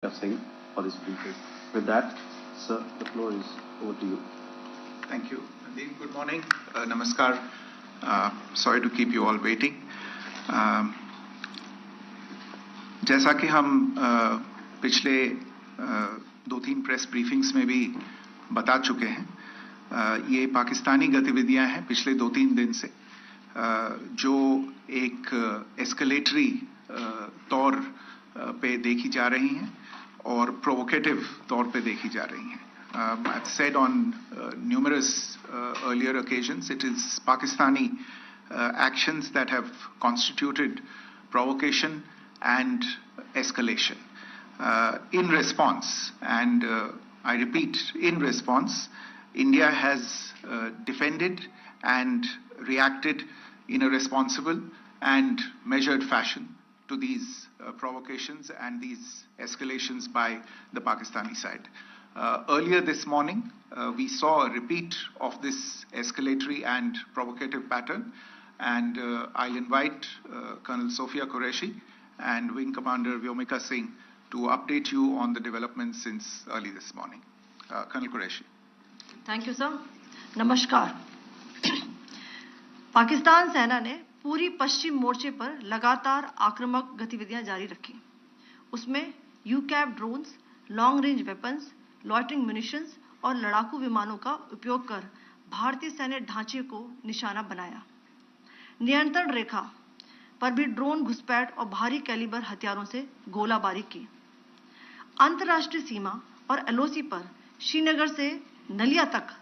Singh for this briefing. With that, sir, the floor is over to you. Thank you, Mandeep. Good morning. Namaskar. Sorry to keep you all waiting. जैसा कि हम पिछले 2-3 press briefings में भी बता चुके हैं, ये पाकिस्तानी गतिविधियां हैं पिछले 2-3 दिन से, जो एक एस्केलेटरी तौर पे देखी जा रही हैं और प्रोवोकेटिव तौर पे देखी जा रही हैं. I've said on numerous earlier occasions, it is Pakistani actions that have constituted provocation and escalation. In response, and I repeat, in response, India has defended and reacted in a responsible and measured fashion to these provocations and these escalations by the Pakistani side. Earlier this morning, we saw a repeat of this escalatory and provocative pattern, and I'll invite Colonel Sophia Qureshi and Wing Commander Vyomika Singh to update you on the developments since early this morning. Colonel Qureshi. Thank you, sir. Namaskar. Pakistan सेना ने पूरी पश्चिम मोर्चे पर लगातार आक्रामक गतिविधियां जारी रखी. उसमें यूकैप drones, long range weapons, loitering munitions और लड़ाकू विमानों का उपयोग कर भारतीय सैन्य ढांचे को निशाना बनाया. नियंत्रण रेखा पर भी ड्रोन घुसपैठ और भारी कैलिबर हथियारों से गोलाबारी की. अंतर्राष्ट्रीय सीमा और एलओसी पर श्रीनगर से नलिया तक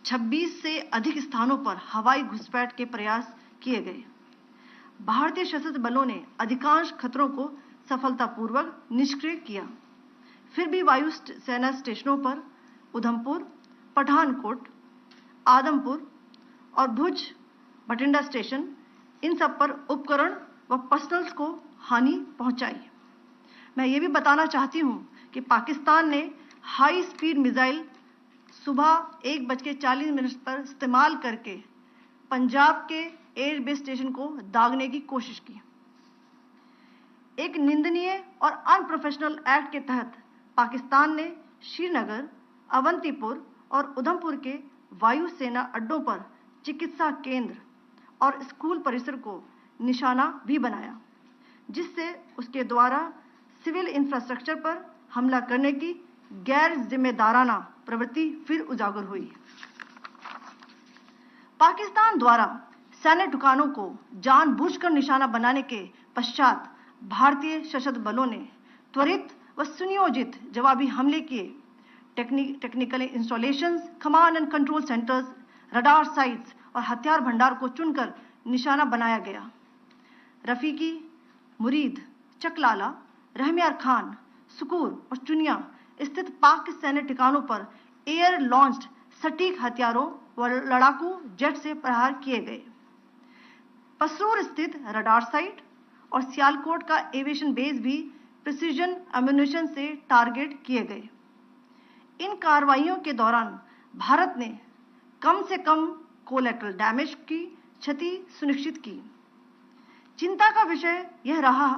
26 से अधिक स्थानों पर हवाई घुसपैठ के प्रयास किए गए. भारतीय सशस्त्र बलों ने अधिकांश खतरों को सफलतापूर्वक निष्क्रिय किया. फिर भी वायु सेना स्टेशनों पर उधमपुर, पठानकोट, आदमपुर और भुज बठिंडा स्टेशन, इन सब पर उपकरण व पर्सनल्स को हानि पहुंचाई. मैं ये भी बताना चाहती हूं कि पाकिस्तान ने हाई स्पीड मिसाइल सुबह 1:40 पर इस्तेमाल करके पंजाब के एयरबेस स्टेशन को दागने की कोशिश की. एक निंदनीय और अनप्रोफेशनल एक्ट के तहत पाकिस्तान ने श्रीनगर, अवंतीपुर और उधमपुर के वायु सेना अड्डों पर चिकित्सा केंद्र और स्कूल परिसर को निशाना भी बनाया, जिससे उसके द्वारा सिविल इंफ्रास्ट्रक्चर पर हमला करने की गैर जिम्मेदाराना प्रवृत्ति फिर उजागर हुई. पाकिस्तान द्वारा सैन्य ठिकानों को जानबूझकर निशाना बनाने के पश्चात भारतीय सशस्त्र बलों ने त्वरित व सुनियोजित जवाबी हमले किए. Technical installations, command and control centres, radar sites और हथियार भंडार को चुनकर निशाना बनाया गया. रफीकी, मुरीद, चकलाला, रहमियार खान, सुकूर और चुनिया स्थित पाक सैन्य ठिकानों पर एयर लॉन्च्ड सटीक हथियारों व लड़ाकू जेट से प्रहार किए गए. पसरूर स्थित रडार साइट और सियालकोट का एविएशन बेस भी प्रिसीजन एम्यूनिशन से टारगेट किए गए. इन कार्रवाइयों के दौरान भारत ने कम से कम कोलैटरल डैमेज की क्षति सुनिश्चित की. चिंता का विषय यह रहा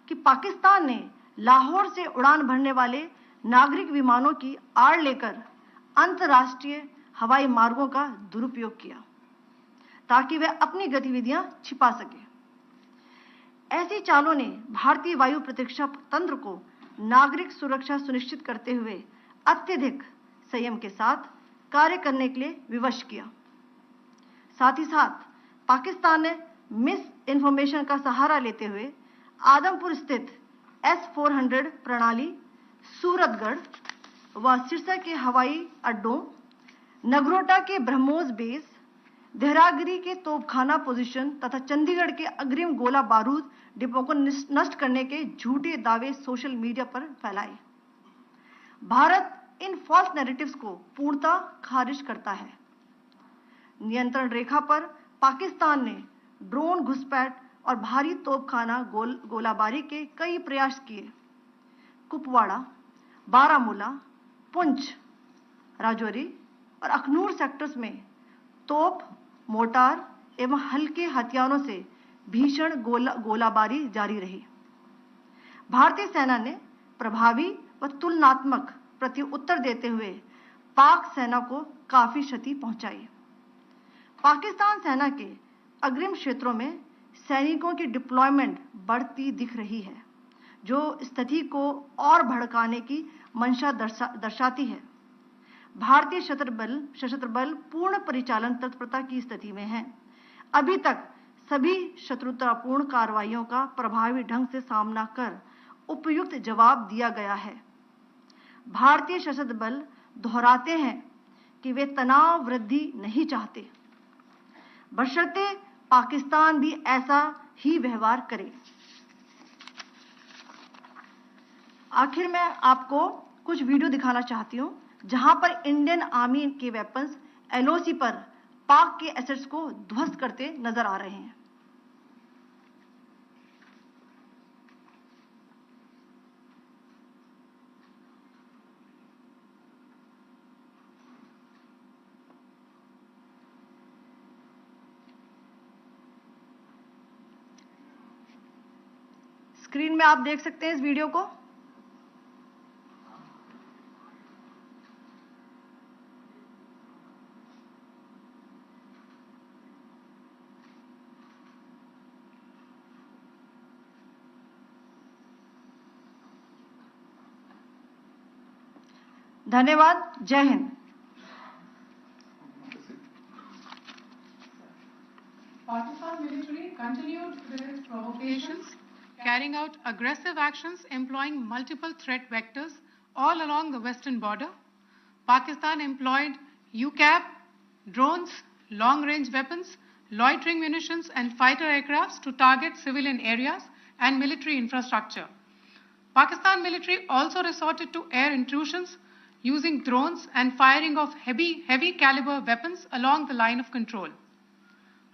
कि पाकिस्तान ने लाहौर से उड़ान भरने वाले नागरिक विमानों की आड़ लेकर अंतर्राष्ट्रीय हवाई मार्गों का दुरुपयोग किया ताकि वह अपनी गतिविधियां छिपा सके. ऐसी चालों ने भारतीय वायु प्रतिरक्षा तंत्र को नागरिक सुरक्षा सुनिश्चित करते हुए अत्यधिक संयम के साथ कार्य करने के लिए विवश किया. साथ ही साथ पाकिस्तान ने मिस इन्फॉर्मेशन का सहारा लेते हुए आदमपुर स्थित S-400 प्रणाली, सूरतगढ़ व सिरसा के हवाई अड्डों, नगरोटा के ब्रह्मोस बेस, देहरागिरी के तोपखाना पोजीशन तथा चंडीगढ़ के अग्रिम गोला बारूद डिपो को नष्ट करने के झूठे दावे सोशल मीडिया पर फैलाए. भारत इन फॉल्स नैरेटिव्स को पूर्णतः खारिज करता है. नियंत्रण रेखा पर पाकिस्तान ने ड्रोन घुसपैठ और भारी तोपखाना गोलाबारी के कई प्रयास किए. कुपवाड़ा, बारामूला, पुंछ, राजौरी और अखनूर सेक्टर्स में तोप, मोर्टार एवं हल्के हथियारों से भीषण गोलाबारी जारी रही. भारतीय सेना ने प्रभावी व तुलनात्मक प्रत्युत्तर देते हुए पाक सेना को काफी क्षति पहुंचाई। पाकिस्तान सेना के अग्रिम क्षेत्रों में सैनिकों की डिप्लॉयमेंट बढ़ती दिख रही है, जो स्थिति को और भड़काने की मंशा दर्शाती है। भारतीय सशस्त्र बल पूर्ण परिचालन तत्परता की स्थिति में हैं। अभी तक सभी शत्रुतापूर्ण कार्रवाइयों का प्रभावी ढंग से सामना कर उपयुक्त जवाब दिया गया है। भारतीय सशस्त्र बल दोहराते हैं कि वे तनाव वृद्धि नहीं चाहते, बशर्ते पाकिस्तान भी ऐसा ही व्यवहार करे। आखिर में आपको कुछ वीडियो दिखाना चाहती हूं, जहां पर इंडियन आर्मी के वेपन्स एलओसी पर पाक के एसेट्स को ध्वस्त करते नजर आ रहे हैं। स्क्रीन में आप देख सकते हैं इस वीडियो को। धन्यवाद। जय Hind. Pakistan military continued with its provocations, carrying out aggressive actions employing multiple threat vectors all along the western border. Pakistan employed UCAP, drones, long-range weapons, loitering munitions, and fighter aircrafts to target civilian areas and military infrastructure. Pakistan military also resorted to air intrusions using drones and firing of heavy caliber weapons along the line of control.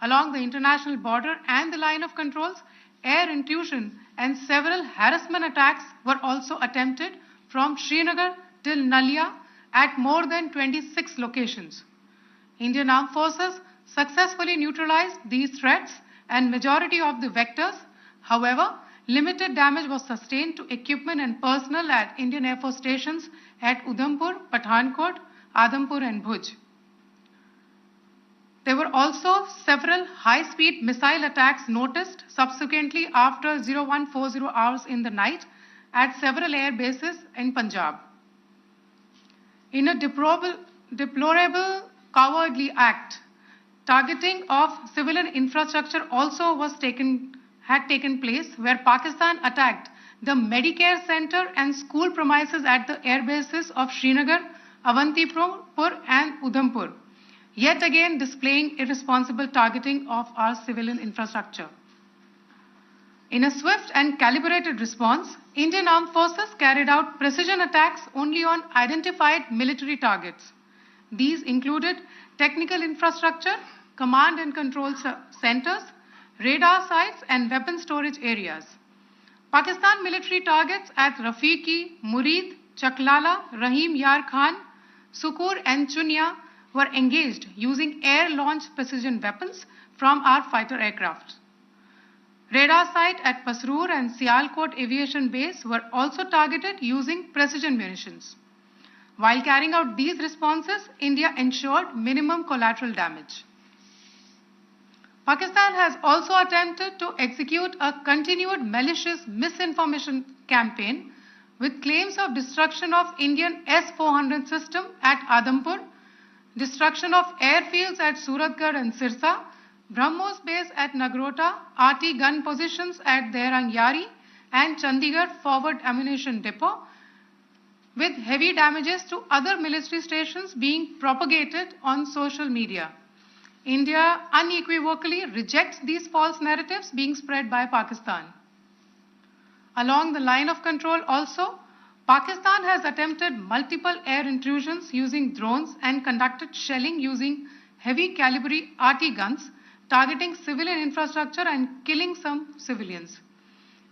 Along the international border and the line of controls, air intrusion and several harassment attacks were also attempted from Srinagar till Nalia at more than 26 locations. Indian Armed Forces successfully neutralized these threats and majority of the vectors. However, limited damage was sustained to equipment and personnel at Indian Air Force stations at Udhampur, Pathankot, Adhampur and Bhuj. There were also several high-speed missile attacks noticed subsequently after 0140 hours in the night at several air bases in Punjab. In a deplorable cowardly act, targeting of civilian infrastructure also had taken place, where Pakistan attacked the Medicare Center and school premises at the air bases of Srinagar, Avantipur and Udhampur, yet again displaying irresponsible targeting of our civilian infrastructure. In a swift and calibrated response, Indian Armed Forces carried out precision attacks only on identified military targets. These included technical infrastructure, command and control centers, radar sites and weapon storage areas. Pakistan military targets at Rafiqi, Murid, Chaklala, Rahim Yar Khan, Sukur and Chunya were engaged using air-launched precision weapons from our fighter aircraft. Radar site at Pasroor and Sialkot Aviation Base were also targeted using precision munitions. While carrying out these responses, India ensured minimum collateral damage. Pakistan has also attempted to execute a continued malicious misinformation campaign with claims of destruction of Indian S-400 system at Adhampur, destruction of airfields at Suratgarh and Sirsa, BrahMos base at Nagrota, RT gun positions at Derang Yari and Chandigarh forward ammunition depot, with heavy damages to other military stations being propagated on social media. India unequivocally rejects these false narratives being spread by Pakistan. Along the line of control also, Pakistan has attempted multiple air intrusions using drones and conducted shelling using heavy caliber RT guns, targeting civilian infrastructure and killing some civilians.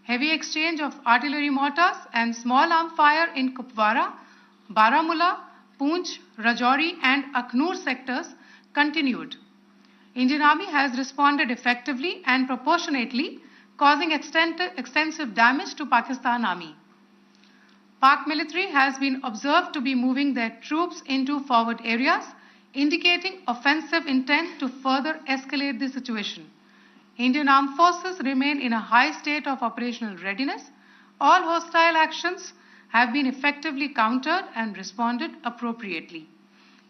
Heavy exchange of artillery mortars and small arm fire in Kupwara, Baramulla, Poonch, Rajouri and Akhnur sectors continued. Indian Army has responded effectively and proportionately, causing extensive damage to Pakistan Army. Pak military has been observed to be moving their troops into forward areas, indicating offensive intent to further escalate the situation. Indian armed forces remain in a high state of operational readiness. All hostile actions have been effectively countered and responded appropriately.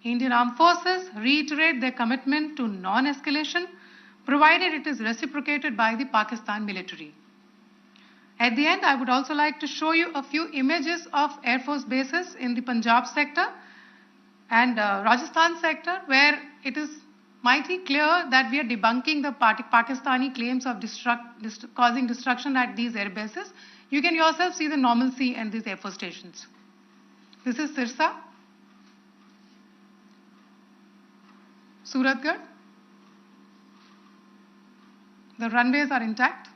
Indian armed forces reiterate their commitment to non-escalation, provided it is reciprocated by the Pakistan military. At the end, I would also like to show you a few images of Air Force bases in the Punjab sector and Rajasthan sector, where it is mighty clear that we are debunking the Pakistani claims of causing destruction at these air bases. You can yourself see the normalcy in these Air Force stations. This is Sirsa, Suratgarh. The runways are intact.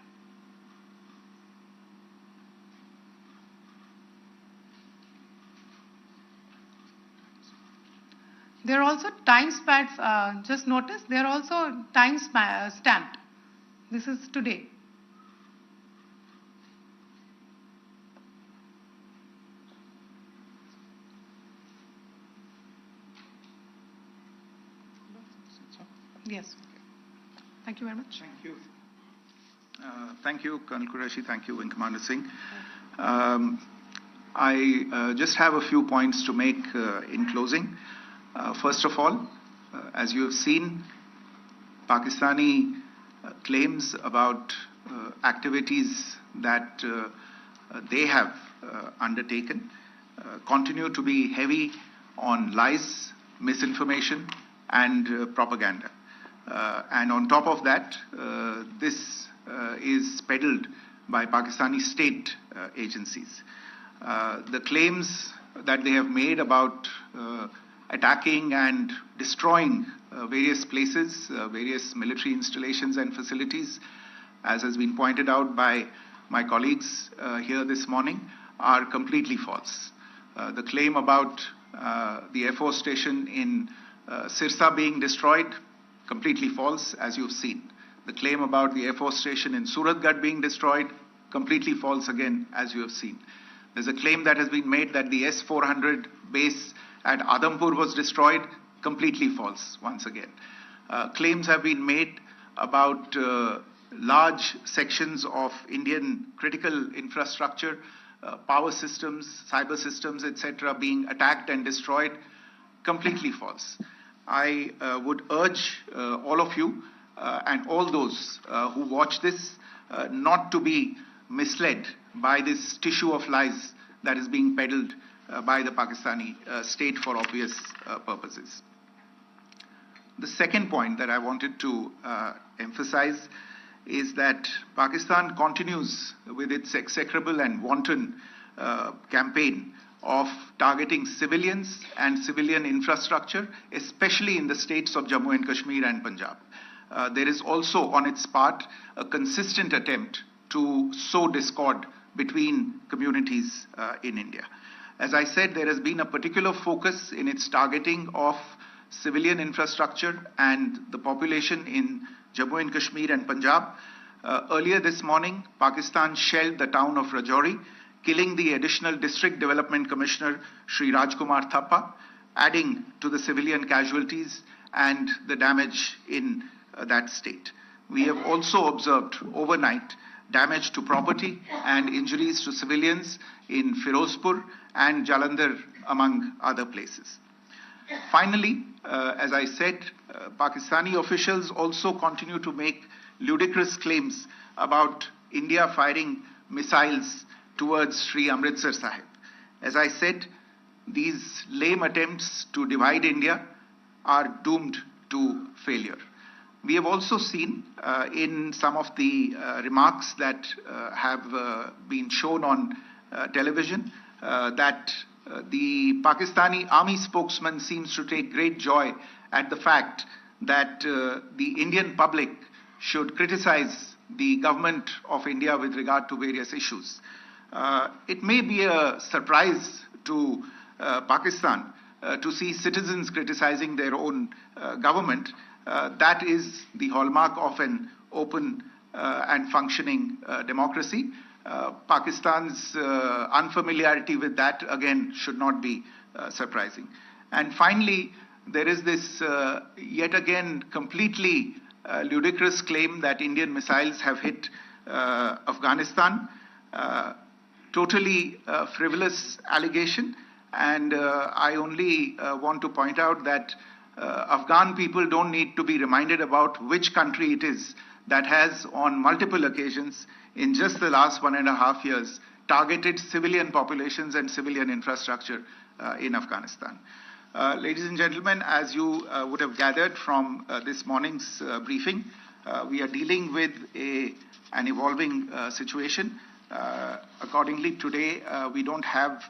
There are also time stamps, just notice, they are also time stamped. This is today. Yes. Thank you very much. Thank you. Thank you, Colonel Qureshi. Thank you, Wing Commander Singh. I just have a few points to make in closing. First of all, as you have seen, Pakistani claims about activities that they have undertaken continue to be heavy on lies, misinformation, and propaganda. And on top of that, this is peddled by Pakistani state agencies. The claims that they have made about attacking and destroying various places, various military installations and facilities, as has been pointed out by my colleagues here this morning, are completely false. The claim about the Air Force station in Sirsa being destroyed, completely false, as you've seen. The claim about the Air Force station in Suratgarh being destroyed, completely false again, as you have seen. There's a claim that has been made that the S-400 base at Adampur was destroyed, completely false once again. Claims have been made about large sections of Indian critical infrastructure, power systems, cyber systems, etc., being attacked and destroyed, completely false. I would urge all of you and all those who watch this not to be misled by this tissue of lies that is being peddled by the Pakistani state for obvious purposes. The second point that I wanted to emphasize is that Pakistan continues with its execrable and wanton campaign of targeting civilians and civilian infrastructure, especially in the states of Jammu and Kashmir and Punjab. There is also on its part a consistent attempt to sow discord between communities in India. As I said, there has been a particular focus in its targeting of civilian infrastructure and the population in Jammu and Kashmir and Punjab. Earlier this morning, Pakistan shelled the town of Rajouri, killing the additional District Development Commissioner, Shri Rajkumar Thappa, adding to the civilian casualties and the damage in that state. We have also observed overnight damage to property and injuries to civilians in Firozpur and Jalandhar, among other places. Finally, as I said, Pakistani officials also continue to make ludicrous claims about India firing missiles towards Sri Amritsar Sahib. As I said, these lame attempts to divide India are doomed to failure. We have also seen in some of the remarks that have been shown on television that the Pakistani army spokesman seems to take great joy at the fact that the Indian public should criticize the government of India with regard to various issues. It may be a surprise to Pakistan to see citizens criticizing their own government. That is the hallmark of an open and functioning democracy. Pakistan's unfamiliarity with that, again, should not be surprising. And finally, there is this yet again completely ludicrous claim that Indian missiles have hit Afghanistan. Totally frivolous allegation. And I only want to point out that Afghan people don't need to be reminded about which country it is that has on multiple occasions in just the last 1.5 years targeted civilian populations and civilian infrastructure in Afghanistan. Ladies and gentlemen, as you would have gathered from this morning's briefing, we are dealing with an evolving situation. Accordingly, today we don't have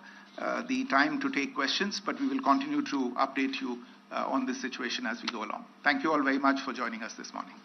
the time to take questions, but we will continue to update you on this situation as we go along. Thank you all very much for joining us this morning.